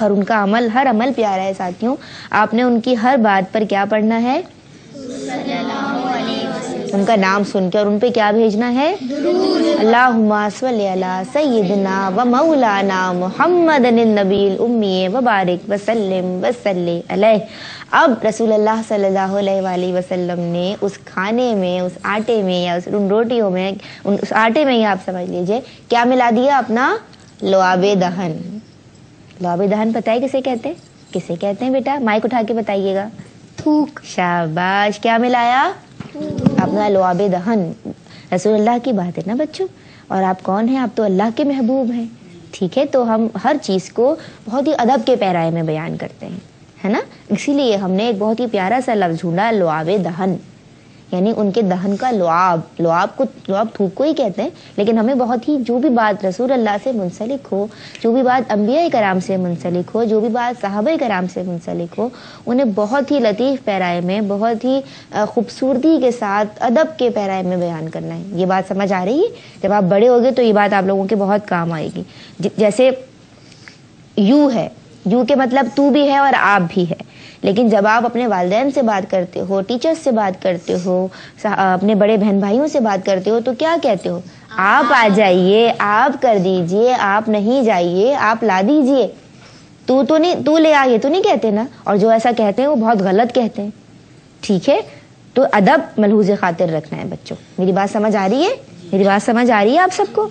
اور ان کا عمل، ہر عمل پیارا ہے ساتھیوں. آپ نے ان کی ہر بات پر کیا پڑھنا ہے؟ ان کا نام سن کے اور ان پہ کیا بھیجنا ہے؟ اللہم صلی علی سیدنا و مولانا محمد النبی الامی وبارک وسلم وصلی علیہ. اب رسول اللہ صلی اللہ علیہ وآلہ وسلم نے اس کھانے میں، اس آٹے میں یا ان روٹیوں میں، اس آٹے میں ہی آپ سمجھ لیجئے کیا ملا دیا؟ اپنا لعاب دہن. لعاب دہن پتہ ہے کسے کہتے ہیں؟ کسے کہتے ہیں بیٹا؟ مائک اٹھا کے بتائیے گا. تھوک. شاباش. کیا ملایا؟ اپنا لعاب دہن. رسول اللہ کی بات ہے نا بچوں. اور آپ کون ہیں؟ آپ تو اللہ کے محبوب ہیں. ٹھیک ہے، تو ہم ہر چیز کو بہت ہی ادب کے پیرائے میں بیان کرتے ہیں، ہے نا. اسی لیے ہم نے ایک بہت ہی پیارا سا لفظ ڈھونڈا، لعاب دہن، یعنی ان کے دہن کا لعاب. لعاب تھوک کو ہی کہتے ہیں، لیکن ہمیں بہت ہی جو بھی بات رسول اللہ سے منسلک ہو، جو بھی بات انبیاء کرام سے منسلک ہو، جو بھی بات صحابہ کرام سے منسلک ہو، انہیں بہت ہی لطیف پیرائے میں، بہت ہی خوبصورتی کے ساتھ ادب کے پیرائے میں بیان کرنا ہے. یہ بات سمجھ آ رہی ہے؟ جب آپ بڑے ہوگے تو یہ بات آپ لوگوں کے بہت کام آئے گی. جیسے یو ہے، یو کے مطلب تو بھی ہے اور آپ بھی ہے. لیکن جب آپ اپنے والدین سے بات کرتے ہو، ٹیچر سے بات کرتے ہو، اپنے بڑے بہن بھائیوں سے بات کرتے ہو تو کیا کہتے ہو؟ آپ آ جائیے، آپ کر دیجئے، آپ نہیں جائیے، آپ لا دیجئے. تو لے آئیے تو نہیں کہتے نا. اور جو ایسا کہتے ہیں وہ بہت غلط کہتے ہیں. ٹھیک ہے، تو ادب ملحوظ خاطر رکھنا ہے بچوں. میری بات سمجھ آ رہی ہے؟ میری بات سمجھ آ رہی ہے آپ سب کو؟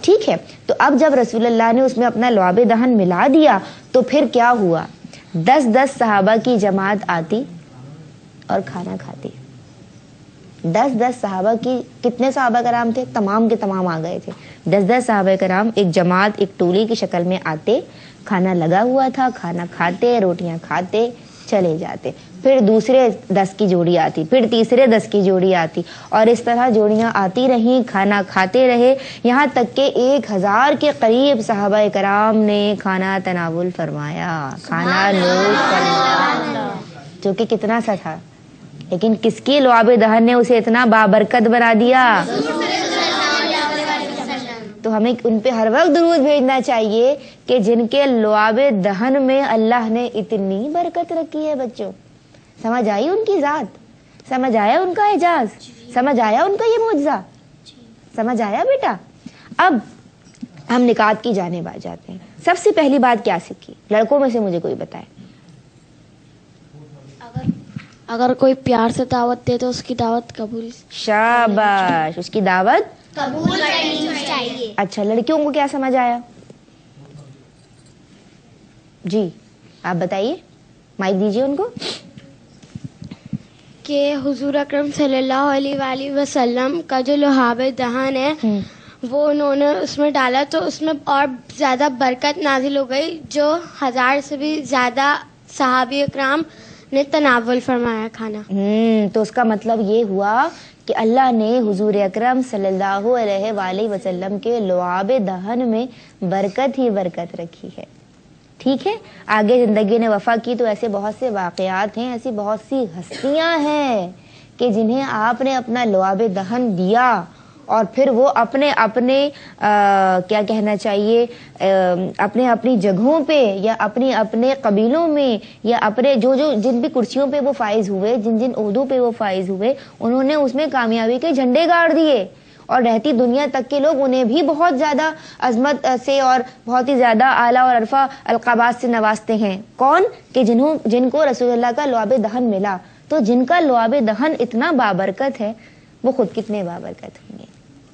ٹھیک ہے. تو اب جب رسول اللہ نے اس میں اپنا لعاب دہن ملا دیا تو پھر کیا ہوا؟ 10 صحابہ کی جماعت آتی اور کھانا کھاتی. 10 صحابہ کی، کتنے صحابہ کرام تھے؟ تمام کے تمام آ گئے تھے. 10 صحابہ کرام ایک جماعت، ایک ٹولی کی شکل میں آتے، کھانا لگا ہوا تھا، کھانا کھاتے، روٹیاں کھاتے چلے جاتے. پھر دوسرے 10 کی جوڑی آتی، پھر تیسرے 10 کی جوڑی آتی، اور اس طرح جوڑیاں آتی رہیں، کھانا کھاتے رہے، یہاں تک کہ 1000 کے قریب صحابہ کرام نے کھانا تناول فرمایا، کھانا نوش فرمایا، جو کہ کتنا سا تھا. لیکن کس کی لعاب دہن نے اسے اتنا بابرکت بنا دیا؟ تو ہمیں ان پہ ہر وقت درود بھیجنا چاہیے کہ جن کے لعاب دہن میں اللہ نے اتنی برکت رکھی ہے. بچوں سمجھ آئی ان کی ذات؟ سمجھ آیا ان کا اعجاز؟ سمجھ آیا ان کا یہ معجزہ؟ سمجھ آیا بیٹا؟ اب ہم نکات کی جانب آ جاتے ہیں. سب سے پہلی بات کیا سیکھی؟ لڑکوں میں سے مجھے کوئی بتائے. اگر کوئی پیار سے دعوت دے تو اس کی دعوت قبول. شاباش، اس کی دعوت قبول کرنی چاہیے. اچھا، لڑکیوں کو کیا سمجھ آیا؟ جی آپ بتائیے، مائک دیجیے ان کو. کہ حضور اکرم صلی اللہ علیہ وآلہ وسلم کا جو لعاب دہن ہے وہ انہوں نے اس میں ڈالا تو اس میں اور زیادہ برکت نازل ہو گئی، جو 1000 سے بھی زیادہ صحابی اکرام نے تناول فرمایا کھانا. تو اس کا مطلب یہ ہوا کہ اللہ نے حضور اکرم صلی اللہ علیہ وآلہ وسلم کے لعاب دہن میں برکت ہی برکت رکھی ہے. ٹھیک ہے، آگے زندگی نے وفا کی تو ایسے بہت سے واقعات ہیں، ایسی بہت سی ہستیاں ہیں کہ جنہیں آپ نے اپنا لعاب دہن دیا اور پھر وہ اپنے کیا کہنا چاہیے، اپنی جگہوں پہ یا اپنے قبیلوں میں یا اپنے جن بھی کرسیوں پہ وہ فائز ہوئے، جن عہدوں پہ وہ فائز ہوئے، انہوں نے اس میں کامیابی کے جھنڈے گاڑ دیے. اور رہتی دنیا تک کے لوگ انہیں بھی بہت زیادہ عظمت سے اور بہت ہی زیادہ اعلیٰ اور عرفہ القابات سے نوازتے ہیں. کون؟ کہ جن کو رسول اللہ کا لعاب دہن ملا. تو جن کا لعاب دہن اتنا بابرکت ہے وہ خود کتنے بابرکت ہوں گے.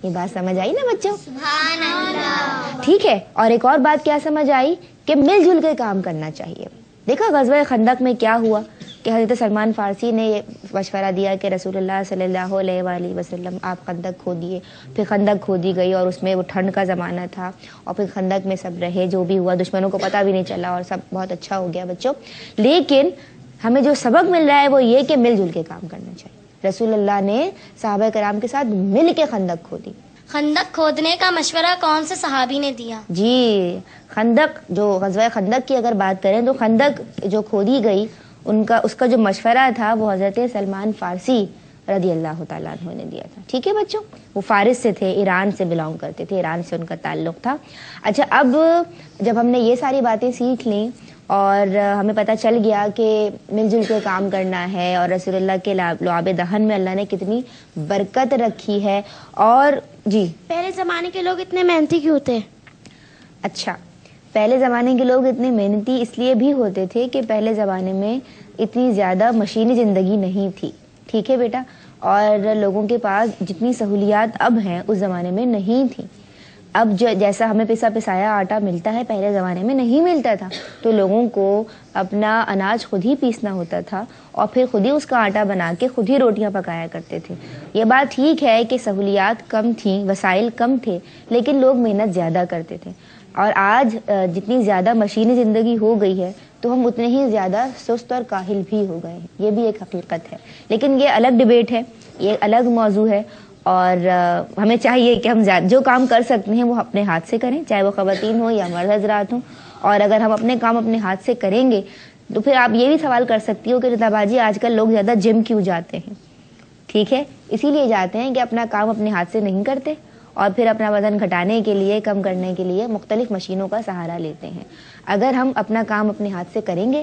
یہ بات سمجھ آئی نا بچوں؟ سبحان اللہ. ٹھیک ہے، اور ایک اور بات کیا سمجھ آئی کہ مل جل کے کام کرنا چاہیے. دیکھا غزوہ خندق میں کیا ہوا کہ حضرت سلمان فارسی نے یہ مشورہ دیا کہ رسول اللہ صلی اللہ علیہ وآلہ وسلم آپ خندق کھودیے. پھر خندق کھودی گئی اور اس میں وہ ٹھنڈ کا زمانہ تھا اور پھر خندق میں سب رہے، جو بھی ہوا دشمنوں کو پتہ بھی نہیں چلا اور سب بہت اچھا ہو گیا بچوں. لیکن ہمیں جو سبق مل رہا ہے وہ یہ کہ مل جل کے کام کرنا چاہیے. رسول اللہ نے صحابہ کرام کے ساتھ مل کے خندق کھودی. خندق کھودنے کا مشورہ کون سے صحابی نے دیا؟ جی خندق، جو غزوہ خندق کی اگر بات کریں تو خندق جو کھودی گئی اس کا جو مشورہ تھا وہ حضرت سلمان فارسی رضی اللہ تعالیٰ عنہ نے دیا تھا. ٹھیک ہے بچوں، وہ فارس سے تھے، ایران سے بلانگ کرتے تھے، ایران سے ان کا تعلق تھا. اچھا، اب جب ہم نے یہ ساری باتیں سیکھ لیں اور ہمیں پتہ چل گیا کہ مل جل کے کام کرنا ہے، اور رسول اللہ کے لعاب دہن میں اللہ نے کتنی برکت رکھی ہے. اور جی پہلے زمانے کے لوگ اتنے محنتی کیوں تھے؟ اچھا، پہلے زمانے کے لوگ اتنے محنتی اس لیے بھی ہوتے تھے کہ پہلے زمانے میں اتنی زیادہ مشینی زندگی نہیں تھی. ٹھیک ہے بیٹا، اور لوگوں کے پاس جتنی سہولیات اب ہیں اس زمانے میں نہیں تھی. اب جیسا ہمیں پسا پسایا آٹا ملتا ہے پہلے زمانے میں نہیں ملتا تھا، تو لوگوں کو اپنا اناج خود ہی پیسنا ہوتا تھا اور پھر خود ہی اس کا آٹا بنا کے خود ہی روٹیاں پکایا کرتے تھے. یہ بات ٹھیک ہے کہ سہولیات کم تھیں، وسائل کم تھے، لیکن لوگ محنت زیادہ کرتے تھے. اور آج جتنی زیادہ مشینی زندگی ہو گئی ہے تو ہم اتنے ہی زیادہ سست اور کاہل بھی ہو گئے ہیں. یہ بھی ایک حقیقت ہے، لیکن یہ الگ ڈبیٹ ہے، یہ الگ موضوع ہے. اور ہمیں چاہیے کہ ہم جو کام کر سکتے ہیں وہ اپنے ہاتھ سے کریں، چاہے وہ خواتین ہوں یا مرد حضرات ہوں. اور اگر ہم اپنے کام اپنے ہاتھ سے کریں گے تو پھر آپ یہ بھی سوال کر سکتی ہو کہ رتا باجی آج کل لوگ زیادہ جم کیوں جاتے ہیں؟ ٹھیک ہے، اسی لیے جاتے ہیں کہ اپنا کام اپنے ہاتھ سے نہیں کرتے اور پھر اپنا وزن گھٹانے کے لیے، کم کرنے کے لیے مختلف مشینوں کا سہارا لیتے ہیں. اگر ہم اپنا کام اپنے ہاتھ سے کریں گے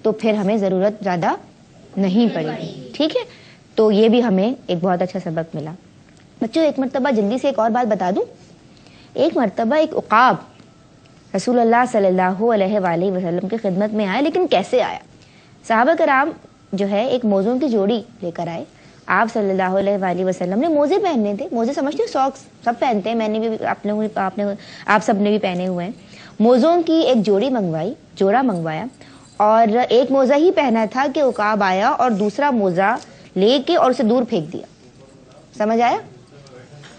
تو پھر ہمیں ضرورت زیادہ نہیں پڑے گی. ٹھیک ہے، تو یہ بھی ہمیں ایک بہت اچھا سبق ملا. بچوں ایک مرتبہ جلدی سے ایک اور بات بتا دوں. ایک مرتبہ ایک عقاب رسول اللہ صلی اللہ علیہ وآلہ وسلم کی خدمت میں آیا. لیکن کیسے آیا؟ صحابہ کرام جو ہے ایک موزوں کی جوڑی لے کر آئے. آپ صلی اللہ علیہ وآلہ وسلم نے موزے پہننے تھے. موزے سمجھتے ہو؟ ساکس سب پہنتے ہیں، میں نے بھی، آپ سب نے بھی پہنے ہوئے ہیں. موزوں کی ایک جوڑی منگوائی، جوڑا منگوایا، اور ایک موزہ ہی پہنا تھا کہ عقاب آیا اور دوسرا موزہ لے کے اور اسے دور پھینک دیا. سمجھ آیا؟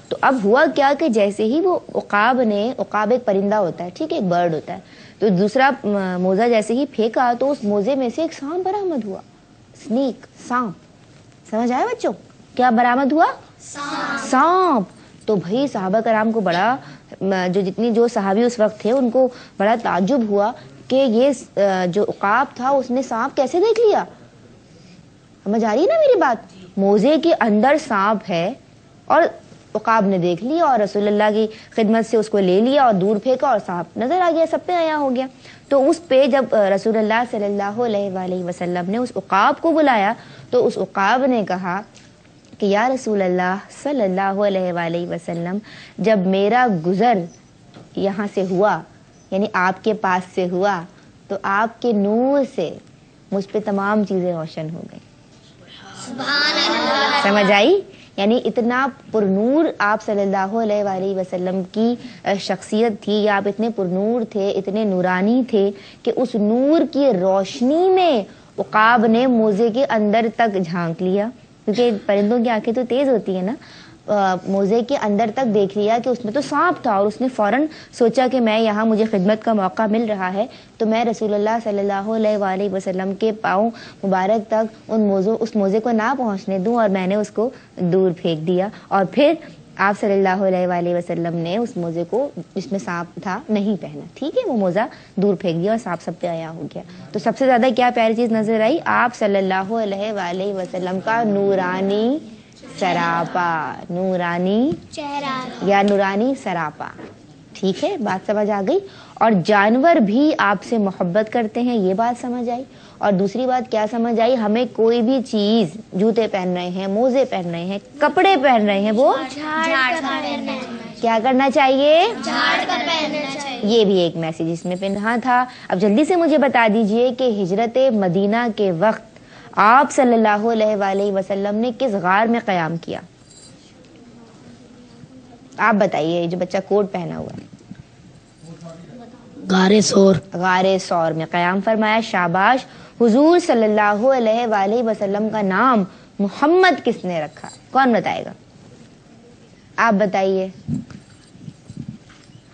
تو اب ہوا کیا کہ جیسے ہی وہ عقاب ایک پرندہ ہوتا ہے، ٹھیک ہے، ایک برڈ ہوتا ہے، تو دوسرا موزہ جیسے ہی پھینکا تو اس موزے میں سے ایک سانپ برآمد ہوا. سنیک، سانپ. سمجھ آیا بچوں؟ کیا برآمد ہوا؟ سانپ. تو بھائی صحابہ کرام کو بڑا، جو صحابی اس وقت تھے ان کو بڑا تعجب ہوا کہ یہ جو عقاب تھا اس نے سانپ کیسے دیکھ لیا. سمجھ آ رہی ہے نا میری بات؟ موزے کے اندر سانپ ہے اور عقاب نے دیکھ لیا اور رسول اللہ کی خدمت سے اس کو لے لیا اور دور پھینکا اور سانپ نظر آ گیا، سب پہ عیاں ہو گیا. تو اس پہ جب رسول اللہ صلی اللہ علیہ وآلہ وسلم نے اس عقاب کو بلایا تو اس عقاب نے کہا کہ یا رسول اللہ صلی اللہ علیہ وآلہ وسلم، جب میرا گزر یہاں سے ہوا، یعنی آپ کے پاس سے ہوا، تو آپ کے نور سے مجھ پہ تمام چیزیں روشن ہو گئی. سمجھ آئی؟ یعنی اتنا پرنور آپ صلی اللہ علیہ وآلہ وسلم کی شخصیت تھی، یا آپ اتنے پرنور تھے، اتنے نورانی تھے کہ اس نور کی روشنی میں عقاب نے موزے کے اندر تک جھانک لیا، کیونکہ پرندوں کی آنکھیں تو تیز ہوتی ہیں نا. موزے کے اندر تک دیکھ لیا کہ اس میں تو سانپ تھا، اور اس نے فوراً سوچا کہ میں یہاں مجھے خدمت کا موقع مل رہا ہے تو میں رسول اللہ صلی اللہ علیہ وآلہ وسلم کے پاؤں مبارک تک اس موزے کو نہ پہنچنے دوں، اور میں نے اس کو دور پھینک دیا. اور پھر آپ صلی اللہ علیہ وآلہ وسلم نے اس موزے کو جس میں سانپ تھا نہیں پہنا. ٹھیک ہے، وہ موزہ دور پھینک دیا اور سانپ سب پہ عیاں ہو گیا. تو سب سے زیادہ کیا پیاری چیز نظر آئی؟ آپ صلی اللہ علیہ وآلہ وسلم کا نورانی سراپا، نورانی چہرہ یا نورانی سراپا. ٹھیک ہے، بات سمجھ آ گئی؟ اور جانور بھی آپ سے محبت کرتے ہیں، یہ بات سمجھ آئی. اور دوسری بات کیا سمجھ آئی؟ ہمیں کوئی بھی چیز، جوتے پہن رہے ہیں، موزے پہن رہے ہیں، کپڑے پہن رہے ہیں، وہ کیا کرنا چاہیے؟ یہ بھی ایک میسج اس میں پنہا تھا. اب جلدی سے مجھے بتا دیجئے کہ ہجرت مدینہ کے وقت آپ صلی اللہ علیہ وآلہ وسلم نے کس غار میں قیام کیا؟ آپ بتائیے، جو بچہ کوٹ پہنا ہوا ہے. غار ثور. غار ثور میں قیام فرمایا. شاباش. حضور صلی اللہ علیہ وآلہ وسلم کا نام محمد کس نے رکھا؟ کون بتائے گا؟ آپ بتائیے.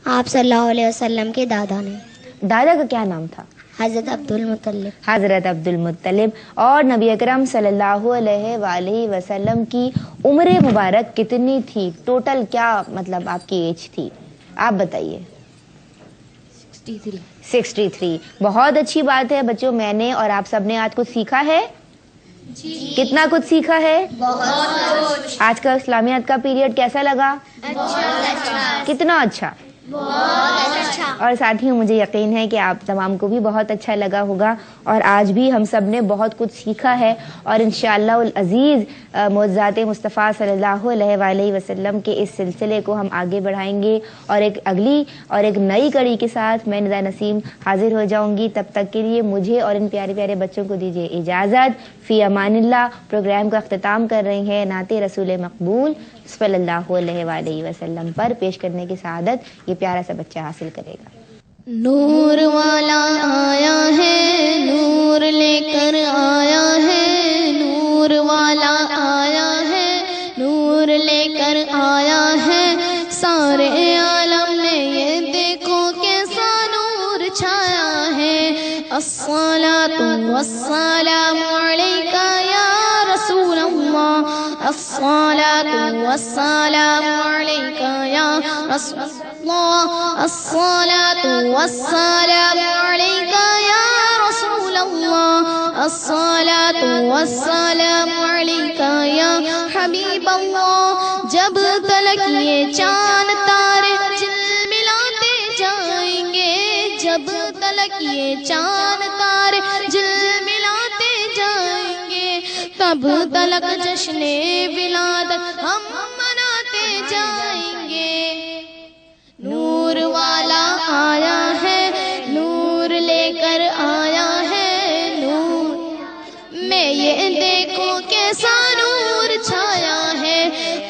آپ صلی اللہ علیہ وسلم کے دادا نے. دادا کا کیا نام تھا؟ حضرت عبد المطلب. حضرت عبد المطلب. اور نبی اکرم صلی اللہ علیہ وآلہ وسلم کی عمر مبارک کتنی تھی؟ ٹوٹل کیا مطلب آپ کی ایج تھی؟ آپ بتائیے. 63. بہت اچھی بات ہے بچوں، میں نے اور آپ سب نے آج کچھ سیکھا ہے. کتنا کچھ سیکھا ہے؟ آج کا اسلامیات کا پیریڈ کیسا لگا؟ کتنا اچھا. اور ساتھیوں مجھے یقین ہے کہ آپ تمام کو بھی بہت اچھا لگا ہوگا، اور آج بھی ہم سب نے بہت کچھ سیکھا ہے، اور انشاءاللہ العزیز معجزات مصطفیٰ صلی اللہ علیہ وآلہ وسلم کے اس سلسلے کو ہم آگے بڑھائیں گے، اور ایک اگلی اور ایک نئی کڑی کے ساتھ میں ندا نسیم حاضر ہو جاؤں گی۔ تب تک کے لیے مجھے اور ان پیارے پیارے بچوں کو دیجیے اجازت۔ فی امان اللہ۔ پروگرام کا اختتام کر رہے ہیں نعت رسول مقبول صلی اللہ علیہ وآلہ وسلم پر پیش کرنے کی سعادت یہ پیارا سا بچہ حاصل کرے گا۔ نور والا آیا ہے، نور لے کر آیا ہے، نور والا آیا ہے، نور لے کر آیا ہے، سارے عالم میں یہ دیکھو کیسا نور چھایا ہے۔ الصلاۃ والسلام علیکہ یا رسول اللہ، الصلاۃ والسلام علیکہ یا رسول اللہ، الصلاۃ والسلام علیکہ یا رسول اللہ، الصلاۃ والسلام علیکہ یا حبیب اللہ۔ جب تلک یہ چاند تارے جلملاتے جائیں گے، جب تلک یہ چاند تارے جلملاتے جائیں گے، تب تلک جشن ولادت ہم مناتے جائیں گے۔ نور والا آیا ہے، نور لے کر آیا ہے، نور میں یہ دیکھو کیسا نور چھایا ہے۔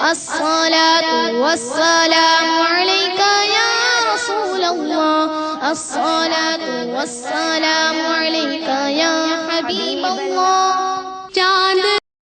الصلاۃ والسلام علیکہ یا رسول اللہ، الصلاۃ والسلام علیکہ یا حبیب اللہ۔ چاند